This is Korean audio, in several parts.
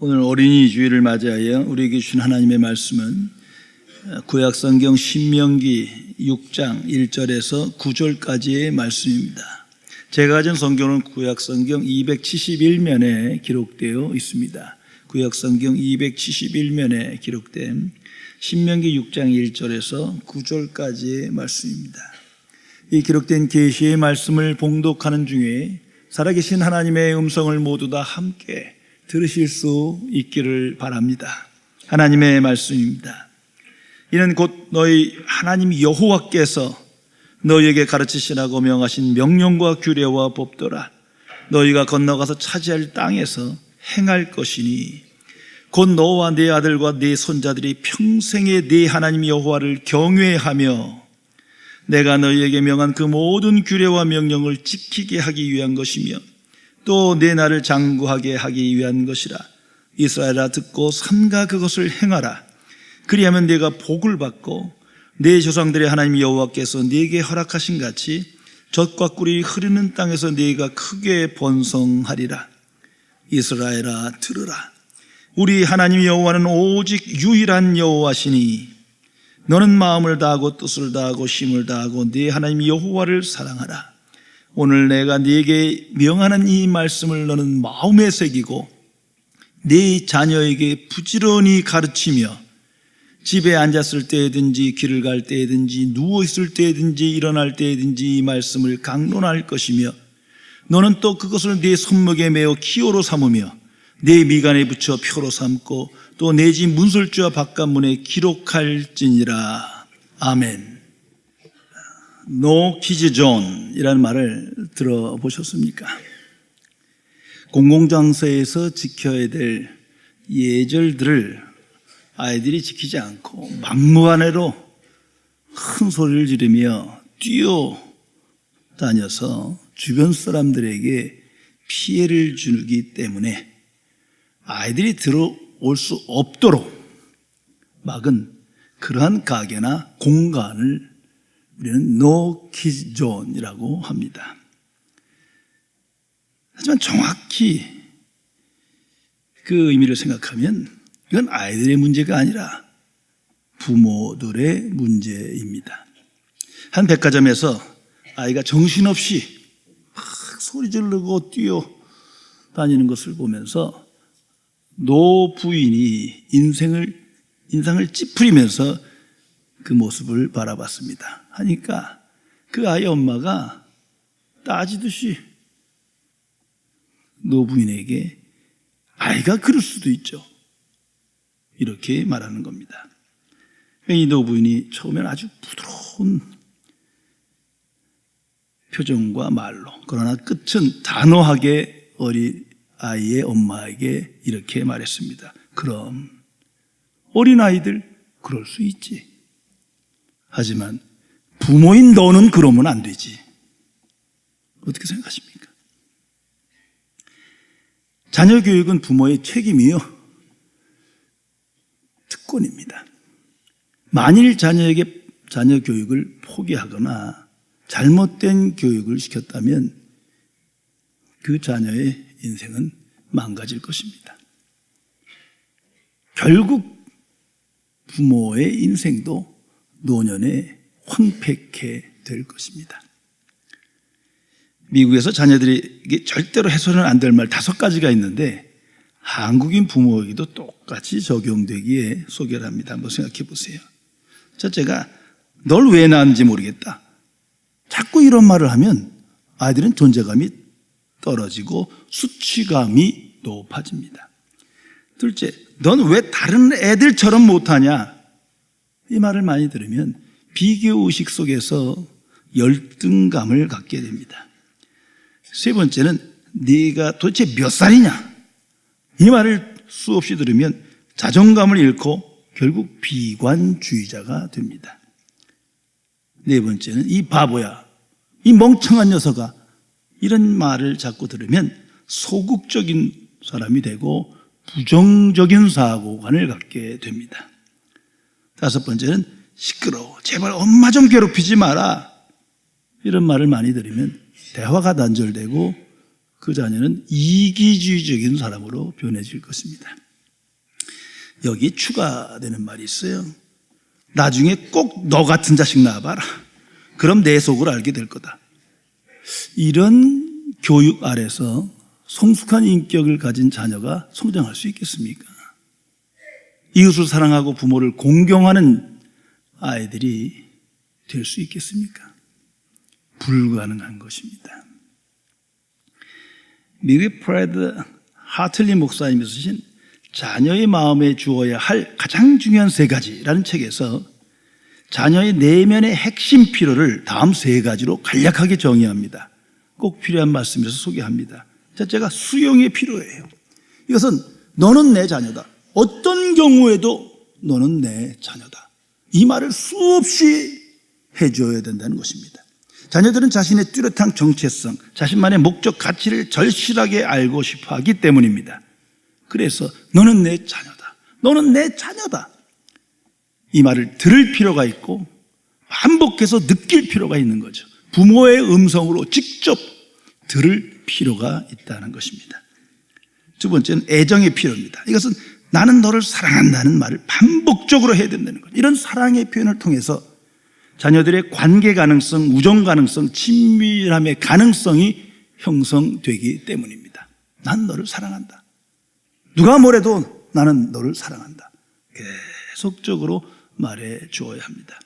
오늘 어린이 주일을 맞이하여 우리에게 주신 하나님의 말씀은 구약성경 신명기 6장 1절에서 9절까지의 말씀입니다. 제가 가진 성경은 구약성경 271면에 기록되어 있습니다. 구약성경 271면에 기록된 신명기 6장 1절에서 9절까지의 말씀입니다. 이 기록된 계시의 말씀을 봉독하는 중에 살아계신 하나님의 음성을 모두 다 함께 들으실 수 있기를 바랍니다. 하나님의 말씀입니다. 이는 곧 너희 하나님 여호와께서 너희에게 가르치시라고 명하신 명령과 규례와 법도라. 너희가 건너가서 차지할 땅에서 행할 것이니 곧 너와 네 아들과 네 손자들이 평생에 네 하나님 여호와를 경외하며 내가 너희에게 명한 그 모든 규례와 명령을 지키게 하기 위한 것이며 또 내 나를 장구하게 하기 위한 것이라. 이스라엘아 듣고 삼가 그것을 행하라. 그리하면 네가 복을 받고 네 조상들의 하나님 여호와께서 네게 허락하신 같이 젖과 꿀이 흐르는 땅에서 네가 크게 번성하리라. 이스라엘아 들으라. 우리 하나님 여호와는 오직 유일한 여호와시니 너는 마음을 다하고 뜻을 다하고 힘을 다하고 네 하나님 여호와를 사랑하라. 오늘 내가 네게 명하는 이 말씀을 너는 마음에 새기고 네 자녀에게 부지런히 가르치며 집에 앉았을 때든지 길을 갈 때든지 누워있을 때든지 일어날 때든지 이 말씀을 강론할 것이며 너는 또 그것을 네 손목에 메어 기호로 삼으며 네 미간에 붙여 표로 삼고 또 내 집 문설주와 바깥문에 기록할지니라. 아멘. No kids zone이라는 말을 들어보셨습니까? 공공장소에서 지켜야 될 예절들을 아이들이 지키지 않고 막무가내로 큰 소리를 지르며 뛰어다녀서 주변 사람들에게 피해를 주기 때문에 아이들이 들어올 수 없도록 막은 그러한 가게나 공간을 우리는 No Kids Zone이라고 합니다. 하지만 정확히 그 의미를 생각하면 이건 아이들의 문제가 아니라 부모들의 문제입니다. 한 백화점에서 아이가 정신없이 막 소리 지르고 뛰어다니는 것을 보면서 노 부인이 인상을 찌푸리면서 그 모습을 바라봤습니다. 하니까 그 아이 엄마가 따지듯이 노 부인에게 아이가 그럴 수도 있죠, 이렇게 말하는 겁니다. 이 노 부인이 처음엔 아주 부드러운 표정과 말로, 그러나 끝은 단호하게 어린 아이의 엄마에게 이렇게 말했습니다. 그럼 어린아이들 그럴 수 있지. 하지만 부모인 너는 그러면 안 되지. 어떻게 생각하십니까? 자녀 교육은 부모의 책임이요 특권입니다. 만일 자녀에게 자녀 교육을 포기하거나 잘못된 교육을 시켰다면 그 자녀의 인생은 망가질 것입니다. 결국 부모의 인생도 노년에 황폐케 될 것입니다. 미국에서 자녀들에게 절대로 해서는 안 될 말 5가지가 있는데 한국인 부모에게도 똑같이 적용되기에 소개를 합니다. 한번 생각해 보세요. 첫째가 널 왜 낳았는지 모르겠다. 자꾸 이런 말을 하면 아이들은 존재감이 떨어지고 수치감이 높아집니다. 둘째, 넌 왜 다른 애들처럼 못하냐? 이 말을 많이 들으면 비교의식 속에서 열등감을 갖게 됩니다. 세 번째는 네가 도대체 몇 살이냐? 이 말을 수없이 들으면 자존감을 잃고 결국 비관주의자가 됩니다. 네 번째는 이 바보야, 이 멍청한 녀석아, 이런 말을 자꾸 들으면 소극적인 사람이 되고 부정적인 사고관을 갖게 됩니다. 다섯 번째는 시끄러워, 제발 엄마 좀 괴롭히지 마라, 이런 말을 많이 들으면 대화가 단절되고 그 자녀는 이기주의적인 사람으로 변해질 것입니다. 여기 추가되는 말이 있어요. 나중에 꼭 너 같은 자식 낳아봐라. 그럼 내 속을 알게 될 거다. 이런 교육 아래서 성숙한 인격을 가진 자녀가 성장할 수 있겠습니까? 이웃을 사랑하고 부모를 공경하는 아이들이 될 수 있겠습니까? 불가능한 것입니다. 미국의 프레드 하틀리 목사님이 쓰신 자녀의 마음에 주어야 할 가장 중요한 세 가지라는 책에서 자녀의 내면의 핵심 필요를 다음 세 가지로 간략하게 정의합니다. 꼭 필요한 말씀에서 소개합니다. 첫째가 수용의 필요예요. 이것은 너는 내 자녀다. 어떤 경우에도 너는 내 자녀다. 이 말을 수없이 해줘야 된다는 것입니다. 자녀들은 자신의 뚜렷한 정체성, 자신만의 목적, 가치를 절실하게 알고 싶어 하기 때문입니다. 그래서 너는 내 자녀다. 너는 내 자녀다. 이 말을 들을 필요가 있고 반복해서 느낄 필요가 있는 거죠. 부모의 음성으로 직접 들을 필요가 있다는 것입니다. 두 번째는 애정의 필요입니다. 이것은 나는 너를 사랑한다는 말을 반복적으로 해야 된다는 거죠. 이런 사랑의 표현을 통해서 자녀들의 관계 가능성, 우정 가능성, 친밀함의 가능성이 형성되기 때문입니다. 난 너를 사랑한다. 누가 뭐래도 나는 너를 사랑한다. 계속적으로 말해 주어야 합니다.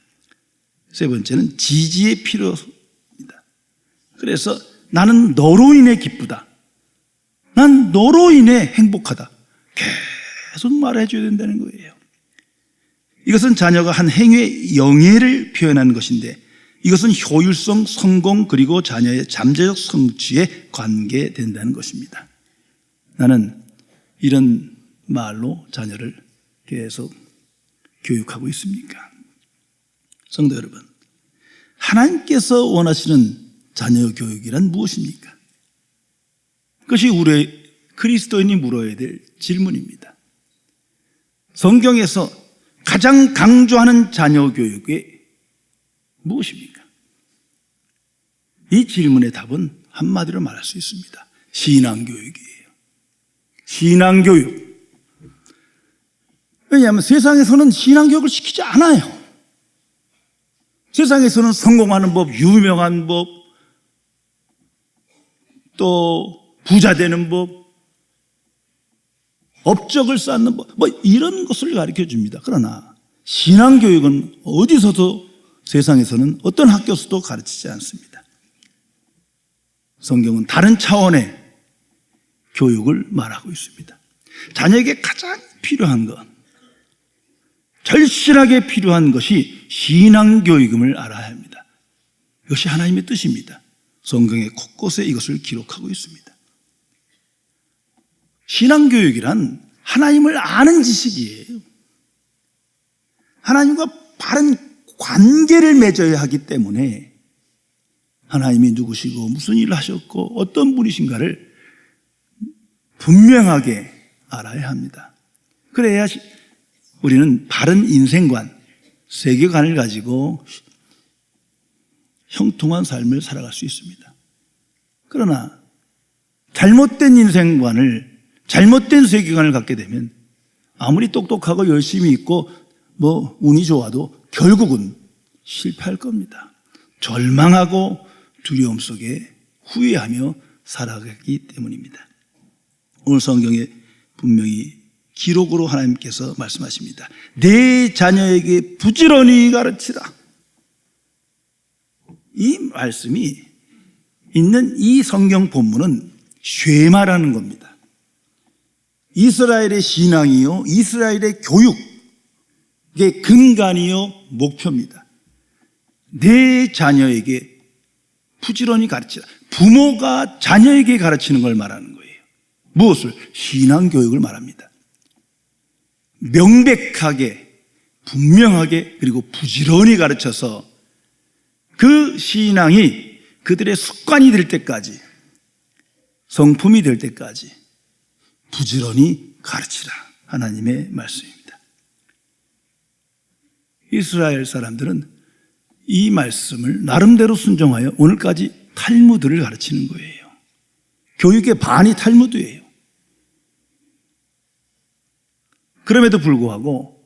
세 번째는 지지의 필요입니다. 그래서 나는 너로 인해 기쁘다. 난 너로 인해 행복하다. 계속 말해줘야 된다는 거예요. 이것은 자녀가 한 행위의 영예를 표현하는 것인데 이것은 효율성, 성공 그리고 자녀의 잠재적 성취에 관계된다는 것입니다. 나는 이런 말로 자녀를 계속 교육하고 있습니까? 성도 여러분, 하나님께서 원하시는 자녀 교육이란 무엇입니까? 그것이 우리 그리스도인이 물어야 될 질문입니다. 성경에서 가장 강조하는 자녀 교육이 무엇입니까? 이 질문의 답은 한마디로 말할 수 있습니다. 신앙교육이에요. 신앙교육. 왜냐하면 세상에서는 신앙교육을 시키지 않아요. 세상에서는 성공하는 법, 유명한 법, 또 부자 되는 법, 업적을 쌓는 법, 뭐 이런 것을 가르쳐 줍니다. 그러나 신앙교육은 어디서도 세상에서는 어떤 학교에서도 가르치지 않습니다. 성경은 다른 차원의 교육을 말하고 있습니다. 자녀에게 가장 필요한 것, 절실하게 필요한 것이 신앙교육임을 알아야 합니다. 이것이 하나님의 뜻입니다. 성경의 곳곳에 이것을 기록하고 있습니다. 신앙교육이란 하나님을 아는 지식이에요. 하나님과 바른 관계를 맺어야 하기 때문에 하나님이 누구시고 무슨 일을 하셨고 어떤 분이신가를 분명하게 알아야 합니다. 그래야 우리는 바른 인생관, 세계관을 가지고 형통한 삶을 살아갈 수 있습니다. 그러나 잘못된 인생관을, 잘못된 세계관을 갖게 되면 아무리 똑똑하고 열심히 있고 뭐 운이 좋아도 결국은 실패할 겁니다. 절망하고 두려움 속에 후회하며 살아가기 때문입니다. 오늘 성경에 분명히 기록으로 하나님께서 말씀하십니다. 내 자녀에게 부지런히 가르치라. 이 말씀이 있는 이 성경 본문은 쉐마라는 겁니다. 이스라엘의 신앙이요, 이스라엘의 교육의 근간이요, 목표입니다. 내 자녀에게 부지런히 가르치라. 부모가 자녀에게 가르치는 걸 말하는 거예요. 무엇을? 신앙교육을 말합니다. 명백하게, 분명하게, 그리고 부지런히 가르쳐서 그 신앙이 그들의 습관이 될 때까지, 성품이 될 때까지 부지런히 가르치라. 하나님의 말씀입니다. 이스라엘 사람들은 이 말씀을 나름대로 순종하여 오늘까지 탈무드를 가르치는 거예요. 교육의 반이 탈무드예요. 그럼에도 불구하고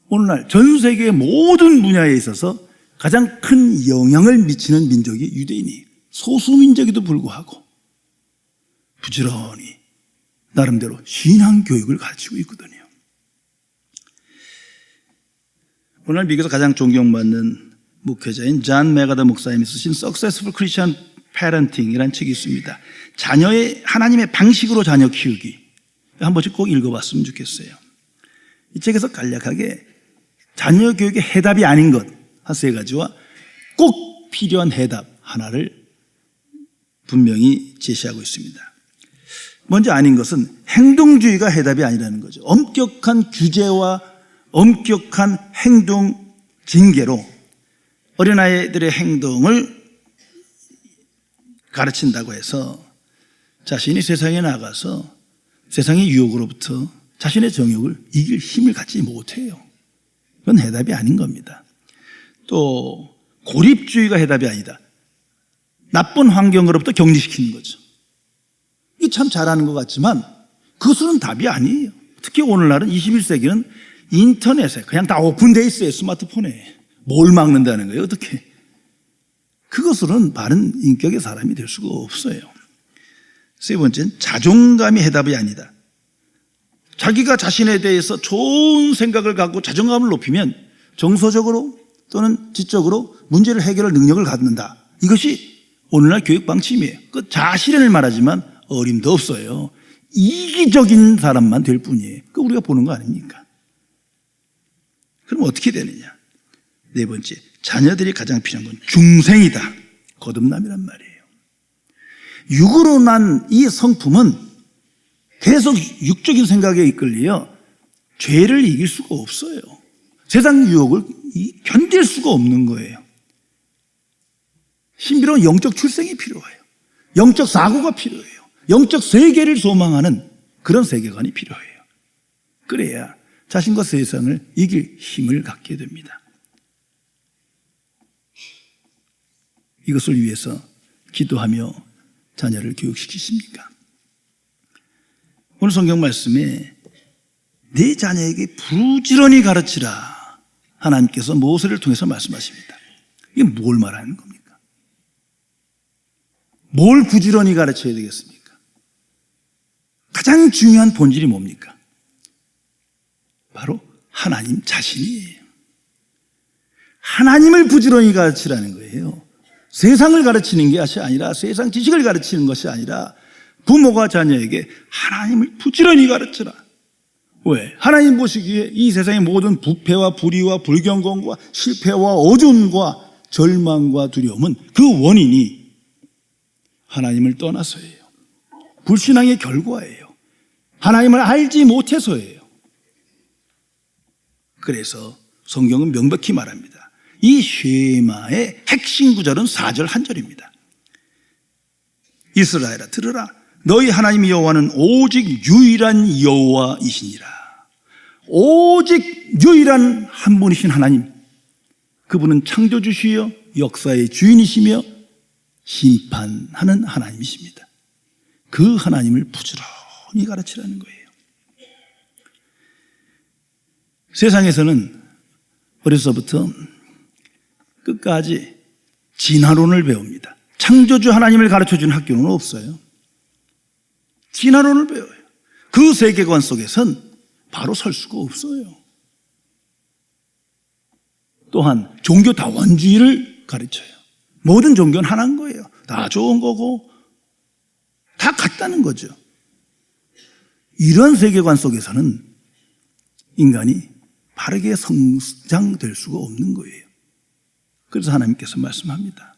오늘날 전 세계의 모든 분야에 있어서 가장 큰 영향을 미치는 민족이 유대인이에요. 소수민족에도 불구하고 부지런히 나름대로 신앙교육을 가르치고 있거든요. 오늘 미국에서 가장 존경받는 목회자인 존 메가더 목사님이 쓰신 Successful Christian Parenting이라는 책이 있습니다. 자녀의 하나님의 방식으로 자녀 키우기, 한 번씩 꼭 읽어봤으면 좋겠어요. 이 책에서 간략하게 자녀 교육의 해답이 아닌 것 한 세 가지와 꼭 필요한 해답 하나를 분명히 제시하고 있습니다. 먼저 아닌 것은 행동주의가 해답이 아니라는 거죠. 엄격한 규제와 엄격한 행동 징계로 어린아이들의 행동을 가르친다고 해서 자신이 세상에 나가서 세상의 유혹으로부터 자신의 정욕을 이길 힘을 갖지 못해요. 그건 해답이 아닌 겁니다. 또 고립주의가 해답이 아니다. 나쁜 환경으로부터 격리시키는 거죠. 이게 참 잘하는 것 같지만 그것은 답이 아니에요. 특히 오늘날은 21세기는 인터넷에 그냥 다 오픈되어 있어요. 스마트폰에. 뭘 막는다는 거예요? 어떻게? 그것으로는 바른 인격의 사람이 될 수가 없어요. 세 번째는 자존감이 해답이 아니다. 자기가 자신에 대해서 좋은 생각을 갖고 자존감을 높이면 정서적으로 또는 지적으로 문제를 해결할 능력을 갖는다. 이것이 오늘날 교육 방침이에요. 그 자실현을 말하지만 어림도 없어요. 이기적인 사람만 될 뿐이에요. 그 우리가 보는 거 아닙니까? 그럼 어떻게 되느냐? 네 번째, 자녀들이 가장 필요한 건 중생이다. 거듭남이란 말이에요. 육으로 난 이 성품은 계속 육적인 생각에 이끌려 죄를 이길 수가 없어요. 세상 유혹을 견딜 수가 없는 거예요. 신비로운 영적 출생이 필요해요. 영적 사고가 필요해요. 영적 세계를 소망하는 그런 세계관이 필요해요. 그래야 자신과 세상을 이길 힘을 갖게 됩니다. 이것을 위해서 기도하며 자녀를 교육시키십니까? 오늘 성경 말씀에 내 자녀에게 부지런히 가르치라. 하나님께서 모세를 통해서 말씀하십니다. 이게 뭘 말하는 겁니까? 뭘 부지런히 가르쳐야 되겠습니까? 가장 중요한 본질이 뭡니까? 바로 하나님 자신이에요. 하나님을 부지런히 가르치라는 거예요. 세상을 가르치는 것이 아니라, 세상 지식을 가르치는 것이 아니라 부모가 자녀에게 하나님을 부지런히 가르쳐라. 왜? 하나님 보시기에 이 세상의 모든 부패와 불의와 불경건과 실패와 어둠과 절망과 두려움은 그 원인이 하나님을 떠나서예요. 불신앙의 결과예요. 하나님을 알지 못해서예요. 그래서 성경은 명백히 말합니다. 이 쉐마의 핵심 구절은 4절 한 절입니다. 이스라엘아 들으라. 너희 하나님 여호와는 오직 유일한 여호와이시니라. 오직 유일한 한 분이신 하나님. 그분은 창조주시여 역사의 주인이시며 심판하는 하나님이십니다. 그 하나님을 부지런히 가르치라는 거예요. 세상에서는 어려서부터 끝까지 진화론을 배웁니다. 창조주 하나님을 가르쳐주는 학교는 없어요. 진화론을 배워요. 그 세계관 속에선 바로 설 수가 없어요. 또한 종교 다원주의를 가르쳐요. 모든 종교는 하나인 거예요. 다 좋은 거고 다 같다는 거죠. 이런 세계관 속에서는 인간이 바르게 성장될 수가 없는 거예요. 그래서 하나님께서 말씀합니다.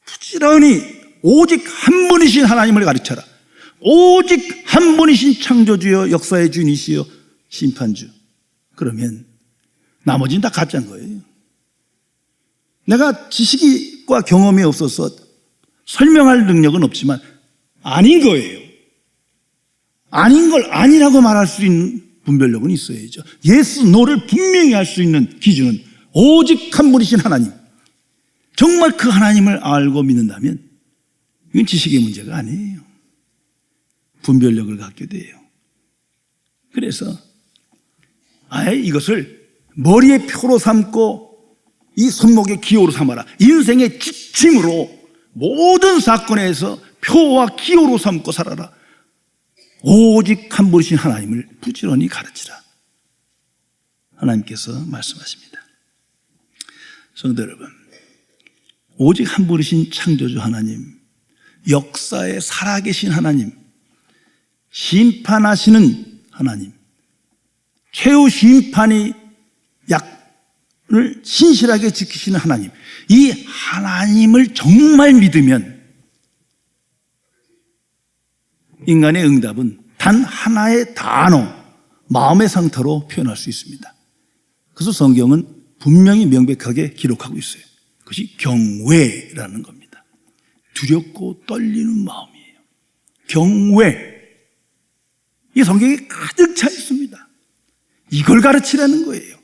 부지런히 오직 한 분이신 하나님을 가르쳐라. 오직 한 분이신 창조주여 역사의 주인이시여 심판주. 그러면 나머지는 다 가짜인 거예요. 내가 지식과 경험이 없어서 설명할 능력은 없지만 아닌 거예요. 아닌 걸 아니라고 말할 수 있는 분별력은 있어야죠. 예스, 노를 분명히 할 수 있는 기준은 오직 한 분이신 하나님. 정말 그 하나님을 알고 믿는다면 이건 지식의 문제가 아니에요. 분별력을 갖게 돼요. 그래서 아예 이것을 머리의 표로 삼고 이 손목의 기호로 삼아라. 인생의 지침으로 모든 사건에서 표와 기호로 삼고 살아라. 오직 한 분이신 하나님을 부지런히 가르치라. 하나님께서 말씀하십니다. 성도 여러분, 오직 한 분이신 창조주 하나님, 역사에 살아계신 하나님, 심판하시는 하나님, 최후 심판이 약을 신실하게 지키시는 하나님, 이 하나님을 정말 믿으면 인간의 응답은 단 하나의 단어, 마음의 상태로 표현할 수 있습니다. 그래서 성경은 분명히 명백하게 기록하고 있어요. 그것이 경외라는 겁니다. 두렵고 떨리는 마음이에요. 경외. 이 성경에 가득 차 있습니다. 이걸 가르치라는 거예요.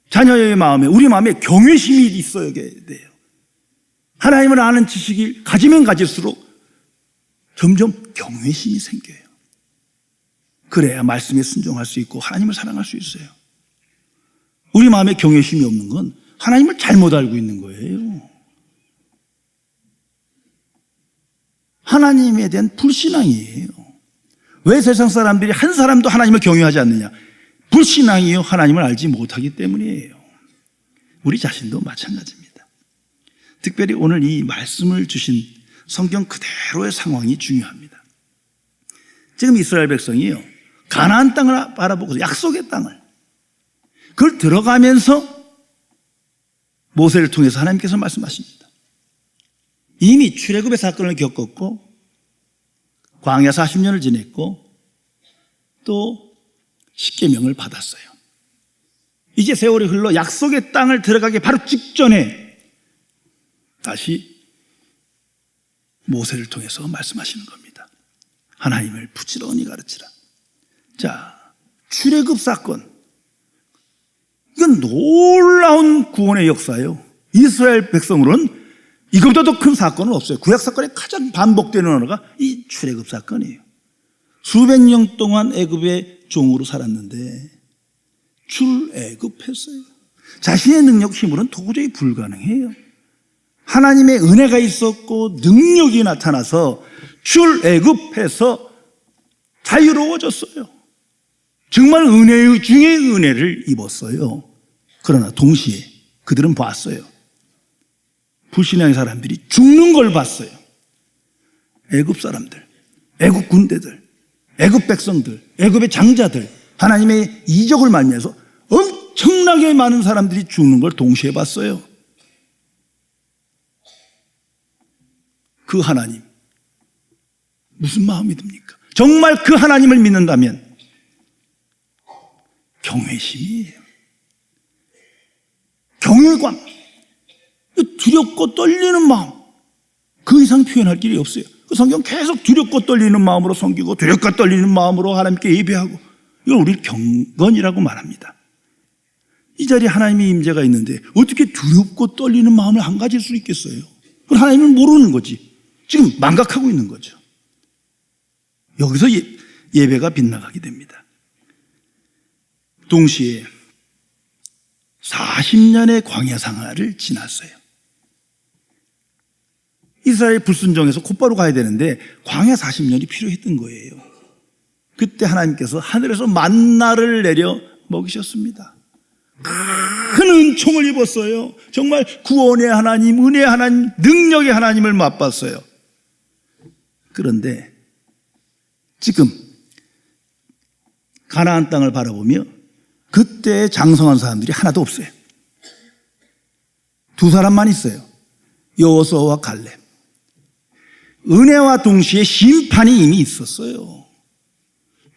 자녀의 마음에, 우리 마음에 경외심이 있어야 돼요. 하나님을 아는 지식이 가지면 가질수록 점점 경외심이 생겨요. 그래야 말씀에 순종할 수 있고 하나님을 사랑할 수 있어요. 우리 마음에 경외심이 없는 건 하나님을 잘못 알고 있는 거예요. 하나님에 대한 불신앙이에요. 왜 세상 사람들이 한 사람도 하나님을 경외하지 않느냐? 불신앙이요, 하나님을 알지 못하기 때문이에요. 우리 자신도 마찬가지입니다. 특별히 오늘 이 말씀을 주신 성경 그대로의 상황이 중요합니다. 지금 이스라엘 백성이요, 가나안 땅을 바라보고 약속의 땅을, 그걸 들어가면서 모세를 통해서 하나님께서 말씀하십니다. 이미 출애굽의 사건을 겪었고 광야 40년을 지냈고 또 십계명을 받았어요. 이제 세월이 흘러 약속의 땅을 들어가기 바로 직전에 다시 모세를 통해서 말씀하시는 겁니다. 하나님을 부지런히 가르치라. 자, 출애굽 사건, 이건 놀라운 구원의 역사예요. 이스라엘 백성으로는 이것보다 더 큰 사건은 없어요. 구약 사건에 가장 반복되는 언어가 이 출애굽 사건이에요. 수백 년 동안 애굽의 종으로 살았는데 출애굽했어요. 자신의 능력 힘으로는 도저히 불가능해요. 하나님의 은혜가 있었고 능력이 나타나서 출애굽해서 자유로워졌어요. 정말 은혜 중에 은혜를 입었어요. 그러나 동시에 그들은 봤어요. 불신앙의 사람들이 죽는 걸 봤어요. 애굽 사람들, 애굽 군대들, 애굽 백성들, 애굽의 장자들, 하나님의 이적을 말미암아서 엄청나게 많은 사람들이 죽는 걸 동시에 봤어요. 그 하나님, 무슨 마음이 듭니까? 정말 그 하나님을 믿는다면 경외심이에요. 경외감, 두렵고 떨리는 마음, 그 이상 표현할 길이 없어요. 그 성경 계속 두렵고 떨리는 마음으로 섬기고 두렵고 떨리는 마음으로 하나님께 예배하고, 이걸 우리 경건이라고 말합니다. 이 자리에 하나님의 임재가 있는데 어떻게 두렵고 떨리는 마음을 안 가질 수 있겠어요? 그건 하나님을 모르는 거지. 지금 망각하고 있는 거죠. 여기서 예배가 빗나가게 됩니다. 동시에 40년의 광야 생활을 지났어요. 이스라엘 불순종해서 곧바로 가야 되는데 광야 40년이 필요했던 거예요. 그때 하나님께서 하늘에서 만나를 내려 먹이셨습니다. 큰 은총을 입었어요. 정말 구원의 하나님, 은혜의 하나님, 능력의 하나님을 맛봤어요. 그런데 지금 가나안 땅을 바라보며 그때 장성한 사람들이 하나도 없어요. 두 사람만 있어요. 여호수아와 갈렙. 은혜와 동시에 심판이 이미 있었어요.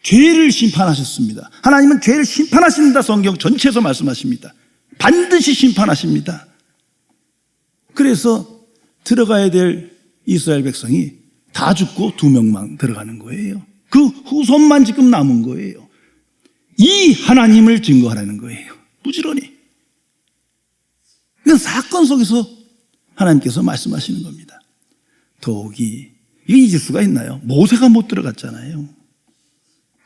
죄를 심판하셨습니다. 하나님은 죄를 심판하신다, 성경 전체에서 말씀하십니다. 반드시 심판하십니다. 그래서 들어가야 될 이스라엘 백성이 다 죽고 2명만 들어가는 거예요. 그 후손만 지금 남은 거예요. 이 하나님을 증거하라는 거예요. 부지런히. 이건 사건 속에서 하나님께서 말씀하시는 겁니다. 더욱이 이게 잊을 수가 있나요? 모세가 못 들어갔잖아요.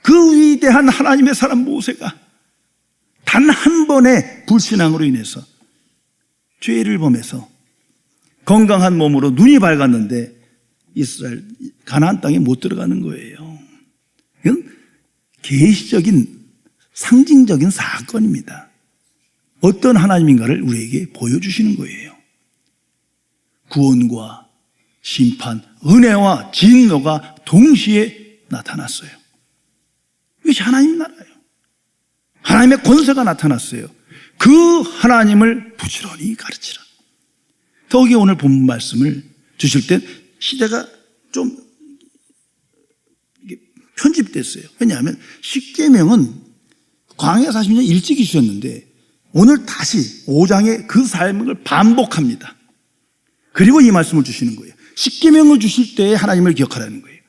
그 위대한 하나님의 사람 모세가 단 한 번의 불신앙으로 인해서 죄를 범해서 건강한 몸으로 눈이 밝았는데 이스라엘 가나안 땅에 못 들어가는 거예요. 이건 계시적인 상징적인 사건입니다. 어떤 하나님인가를 우리에게 보여주시는 거예요. 구원과 심판, 은혜와 진노가 동시에 나타났어요. 이것이 하나님 나라예요. 하나님의 권세가 나타났어요. 그 하나님을 부지런히 가르치라. 더욱이 오늘 본문 말씀을 주실 때 시대가 좀 편집됐어요. 왜냐하면 십계명은 광야 40년 일찍이 주셨는데 오늘 다시 5장의 그 삶을 반복합니다. 그리고 이 말씀을 주시는 거예요. 십계명을 주실 때 하나님을 기억하라는 거예요.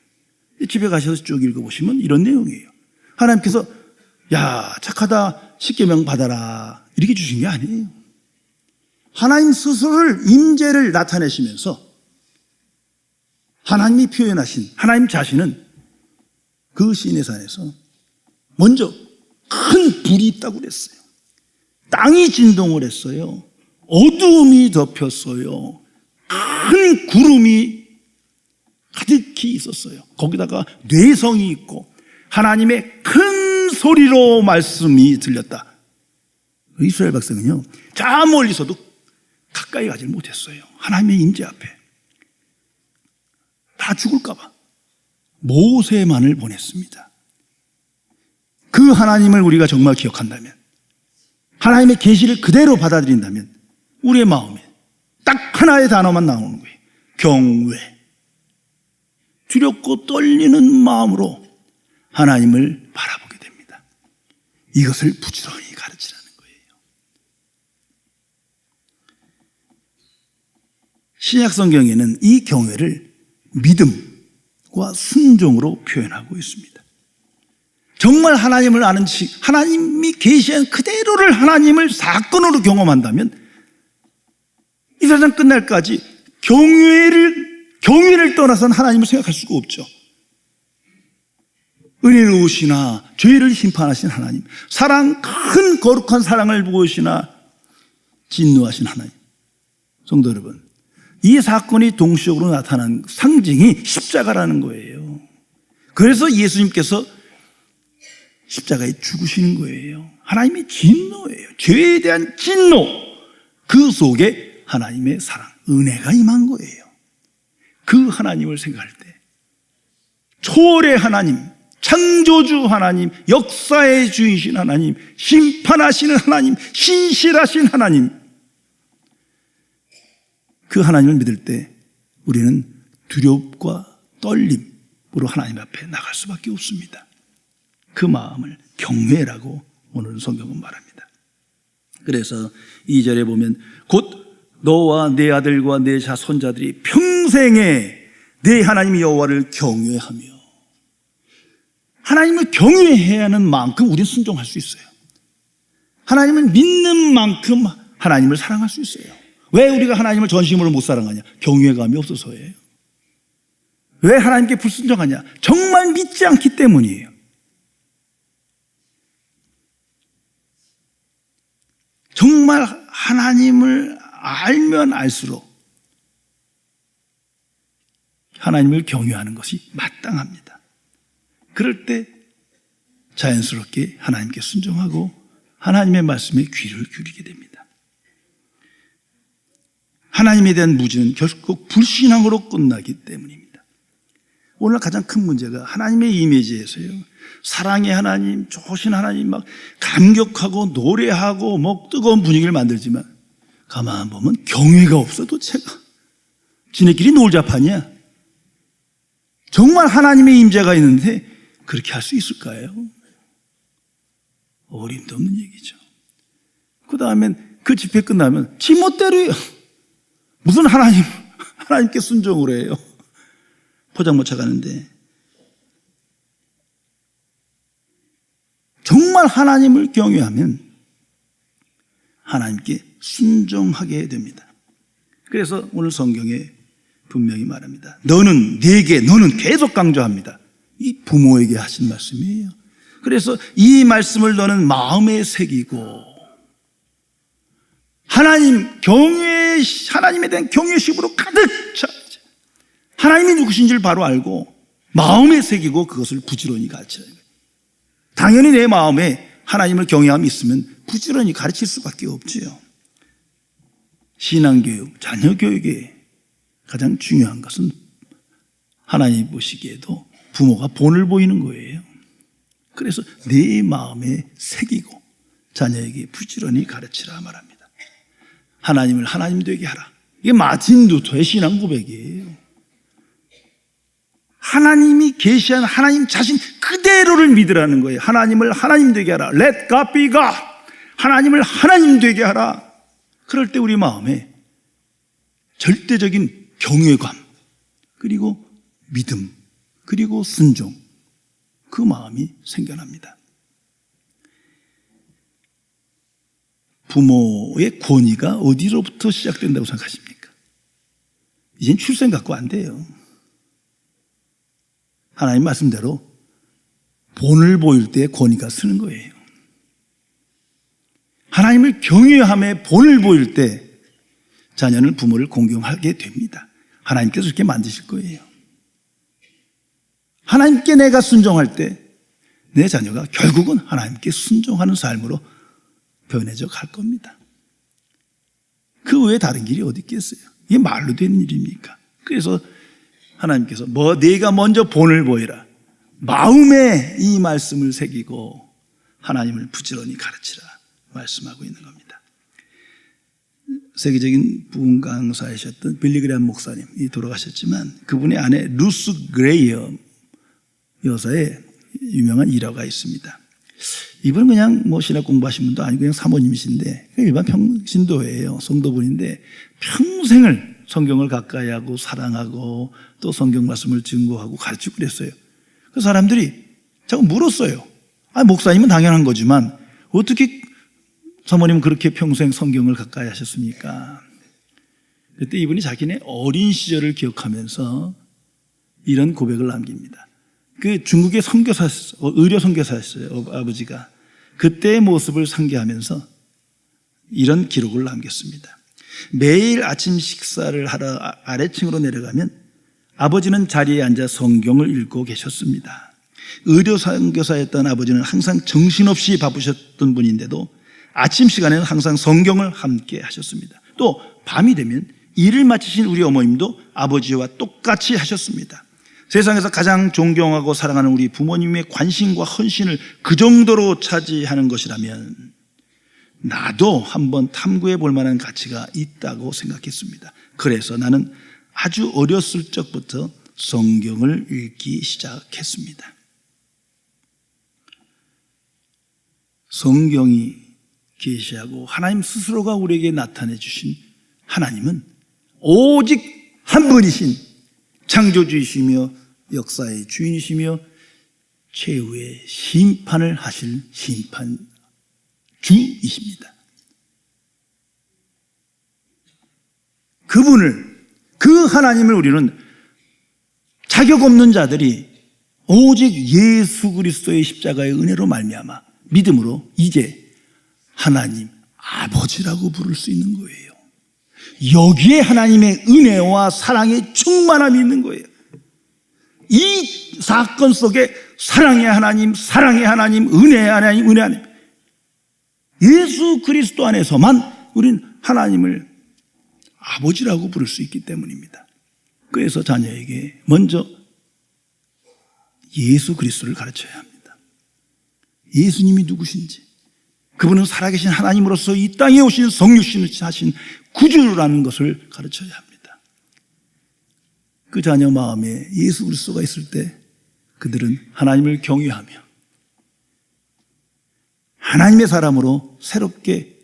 집에 가셔서 쭉 읽어보시면 이런 내용이에요. 하나님께서 야 착하다 십계명 받아라 이렇게 주신 게 아니에요. 하나님 스스로를 임재를 나타내시면서 하나님이 표현하신 하나님 자신은 그 시내산에서 먼저 큰 불이 있다고 그랬어요. 땅이 진동을 했어요. 어두움이 덮였어요. 큰 구름이 가득히 있었어요. 거기다가 뇌성이 있고 하나님의 큰 소리로 말씀이 들렸다. 이스라엘 백성은요, 저 멀리서도 가까이 가지 못했어요. 하나님의 임재 앞에 다 죽을까 봐 모세만을 보냈습니다. 그 하나님을 우리가 정말 기억한다면, 하나님의 계시를 그대로 받아들인다면 우리의 마음에 딱 하나의 단어만 나오는 거예요. 경외. 두렵고 떨리는 마음으로 하나님을 바라보게 됩니다. 이것을 부지런히 가르치라는 거예요. 신약 성경에는 이 경외를 믿음과 순종으로 표현하고 있습니다. 정말 하나님을 아는 하나님이 계시한 그대로를 하나님을 사건으로 경험한다면 이 세상 끝날까지 경외를 떠나서는 하나님을 생각할 수가 없죠. 은혜로우시나 죄를 심판하신 하나님, 큰 거룩한 사랑을 보이시나 진노하신 하나님. 성도 여러분, 이 사건이 동시적으로 나타난 상징이 십자가라는 거예요. 그래서 예수님께서 십자가에 죽으시는 거예요. 하나님의 진노예요. 죄에 대한 진노. 그 속에 하나님의 사랑, 은혜가 임한 거예요. 그 하나님을 생각할 때 초월의 하나님, 창조주 하나님, 역사의 주이신 하나님, 심판하시는 하나님, 신실하신 하나님, 그 하나님을 믿을 때 우리는 두렵과 떨림으로 하나님 앞에 나갈 수밖에 없습니다. 그 마음을 경외라고 오늘 성경은 말합니다. 그래서 2절에 보면 곧 너와 내 아들과 내 자손자들이 평생에 내 하나님 여호와를 경외하며, 하나님을 경외해야 하는 만큼 우리는 순종할 수 있어요. 하나님을 믿는 만큼 하나님을 사랑할 수 있어요. 왜 우리가 하나님을 전심으로 못 사랑하냐? 경외감이 없어서예요. 왜 하나님께 불순종하냐? 정말 믿지 않기 때문이에요. 정말 하나님을 알면 알수록 하나님을 경외하는 것이 마땅합니다. 그럴 때 자연스럽게 하나님께 순종하고 하나님의 말씀에 귀를 기울이게 됩니다. 하나님에 대한 무지는 결국 불신앙으로 끝나기 때문입니다. 오늘 가장 큰 문제가 하나님의 이미지에서요, 사랑의 하나님, 좋으신 하나님 막 감격하고 노래하고 뭐 뜨거운 분위기를 만들지만 가만 보면 경외가 없어. 도대체가 지네끼리 놀자판이야. 정말 하나님의 임재가 있는데 그렇게 할 수 있을까요? 어림도 없는 얘기죠. 그 다음엔 그 집회 끝나면 지멋대로예요. 무슨 하나님께 순종을 해요. 포장마차 가는데. 정말 하나님을 경외하면 하나님께 순종하게 됩니다. 그래서 오늘 성경에 분명히 말합니다. 너는 계속 강조합니다. 이 부모에게 하신 말씀이에요. 그래서 이 말씀을 너는 마음에 새기고 하나님에 대한 경외심으로 가득 차야지. 하나님이 누구신지를 바로 알고 마음에 새기고 그것을 부지런히 가르치라. 당연히 내 마음에 하나님을 경외함이 있으면 부지런히 가르칠 수밖에 없지요. 신앙교육, 자녀교육에 가장 중요한 것은 하나님 보시기에도 부모가 본을 보이는 거예요. 그래서 내 마음에 새기고 자녀에게 부지런히 가르치라 말합니다. 하나님을 하나님 되게 하라. 이게 마틴 루터의 신앙 고백이에요. 하나님이 계시한 하나님 자신 그대로를 믿으라는 거예요. 하나님을 하나님 되게 하라. Let God be God. 하나님을 하나님 되게 하라. 그럴 때 우리 마음에 절대적인 경외감, 그리고 믿음, 그리고 순종, 그 마음이 생겨납니다. 부모의 권위가 어디로부터 시작된다고 생각하십니까? 이젠 출생 갖고 안 돼요. 하나님 말씀대로 본을 보일 때 권위가 쓰는 거예요. 하나님을 경외함에 본을 보일 때 자녀는 부모를 공경하게 됩니다. 하나님께서 그렇게 만드실 거예요. 하나님께 내가 순종할 때 내 자녀가 결국은 하나님께 순종하는 삶으로 변해져 갈 겁니다. 그 외에 다른 길이 어디 있겠어요? 이게 말로 되는 일입니까? 그래서 하나님께서 네가 먼저 본을 보이라. 마음에 이 말씀을 새기고 하나님을 부지런히 가르치라 말씀하고 있는 겁니다. 세계적인 부흥 강사이셨던 빌리 그레이엄 목사님이 돌아가셨지만 그분의 아내 루스 그레이엄 여사의 유명한 일화가 있습니다. 이분은 그냥 신학 공부하신 분도 아니고 그냥 사모님이신데 일반 평신도예요. 성도분인데 평생을 성경을 가까이 하고 사랑하고 또 성경 말씀을 증거하고 가르치고 그랬어요. 그 사람들이 자꾸 물었어요. 목사님은 당연한 거지만 어떻게 사모님은 그렇게 평생 성경을 가까이 하셨습니까? 그때 이분이 자기네 어린 시절을 기억하면서 이런 고백을 남깁니다. 그 중국의 의료 선교사였어요. 아버지가. 그때의 모습을 상기하면서 이런 기록을 남겼습니다. 매일 아침 식사를 하러 아래층으로 내려가면 아버지는 자리에 앉아 성경을 읽고 계셨습니다. 의료 선교사였던 아버지는 항상 정신없이 바쁘셨던 분인데도 아침 시간에는 항상 성경을 함께 하셨습니다. 또 밤이 되면 일을 마치신 우리 어머님도 아버지와 똑같이 하셨습니다. 세상에서 가장 존경하고 사랑하는 우리 부모님의 관심과 헌신을 그 정도로 차지하는 것이라면 나도 한번 탐구해 볼 만한 가치가 있다고 생각했습니다. 그래서 나는 아주 어렸을 적부터 성경을 읽기 시작했습니다. 성경이 계시하고 하나님 스스로가 우리에게 나타내 주신 하나님은 오직 한 분이신 창조주이시며 역사의 주인이시며 최후의 심판을 하실 심판주이십니다. 그 하나님을 우리는 자격 없는 자들이 오직 예수 그리스도의 십자가의 은혜로 말미암아 믿음으로 이제 하나님 아버지라고 부를 수 있는 거예요. 여기에 하나님의 은혜와 사랑의 충만함이 있는 거예요. 이 사건 속에 사랑의 하나님, 은혜의 하나님, 은혜의 하나님, 예수 그리스도 안에서만 우리는 하나님을 아버지라고 부를 수 있기 때문입니다. 그래서 자녀에게 먼저 예수 그리스도를 가르쳐야 합니다. 예수님이 누구신지, 그분은 살아계신 하나님으로서 이 땅에 오신 성육신을 하신 구주라는 것을 가르쳐야 합니다. 그 자녀 마음에 예수 그리스도가 있을 때 그들은 하나님을 경외하며 하나님의 사람으로 새롭게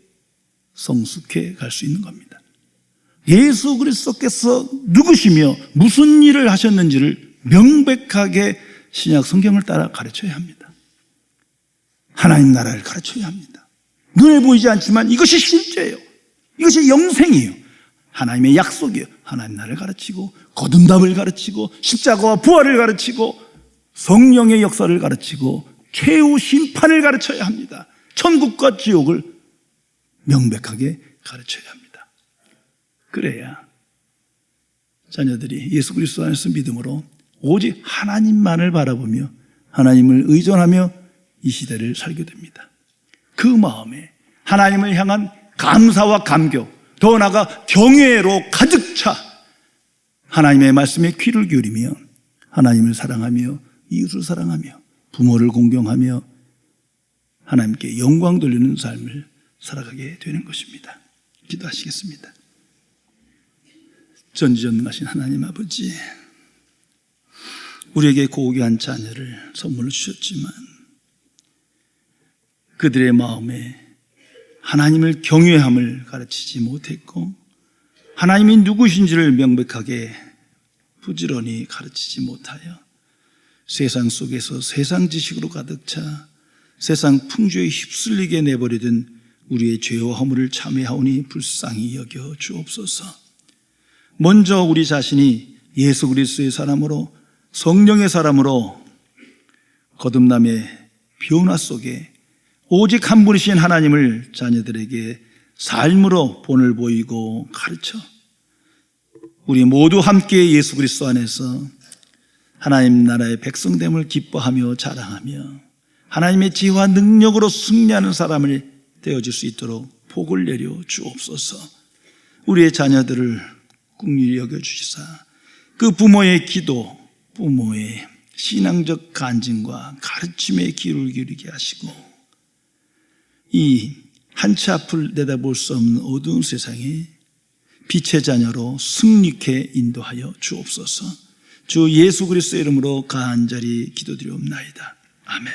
성숙해 갈 수 있는 겁니다. 예수 그리스도께서 누구시며 무슨 일을 하셨는지를 명백하게 신약 성경을 따라 가르쳐야 합니다. 하나님 나라를 가르쳐야 합니다. 눈에 보이지 않지만 이것이 실제예요. 이것이 영생이에요. 하나님의 약속이에요. 하나님 나라를 가르치고 거듭남을 가르치고 십자가와 부활을 가르치고 성령의 역사를 가르치고 최후 심판을 가르쳐야 합니다. 천국과 지옥을 명백하게 가르쳐야 합니다. 그래야 자녀들이 예수 그리스도 안에서 믿음으로 오직 하나님만을 바라보며 하나님을 의존하며 이 시대를 살게 됩니다. 그 마음에 하나님을 향한 감사와 감격, 더 나아가 경외로 가득 차 하나님의 말씀에 귀를 기울이며 하나님을 사랑하며 이웃을 사랑하며 부모를 공경하며 하나님께 영광 돌리는 삶을 살아가게 되는 것입니다. 기도하시겠습니다. 전지전능하신 하나님 아버지, 우리에게 고귀한 자녀를 선물로 주셨지만 그들의 마음에 하나님을 경외함을 가르치지 못했고 하나님이 누구신지를 명백하게 부지런히 가르치지 못하여 세상 속에서 세상 지식으로 가득 차 세상 풍조에 휩쓸리게 내버리던 우리의 죄와 허물을 참회하오니 불쌍히 여겨 주옵소서. 먼저 우리 자신이 예수 그리스도의 사람으로 성령의 사람으로 거듭남의 변화 속에 오직 한 분이신 하나님을 자녀들에게 삶으로 본을 보이고 가르쳐 우리 모두 함께 예수 그리스도 안에서 하나님 나라의 백성됨을 기뻐하며 자랑하며 하나님의 지혜와 능력으로 승리하는 사람을 되어질 수 있도록 복을 내려 주옵소서. 우리의 자녀들을 긍휼히 여겨주시사 그 부모의 기도, 부모의 신앙적 간증과 가르침에 귀를 기울이게 하시고 이 한치 앞을 내다볼 수 없는 어두운 세상에 빛의 자녀로 승리케 인도하여 주옵소서. 주 예수 그리스도의 이름으로 간절히 기도드리옵나이다. 아멘.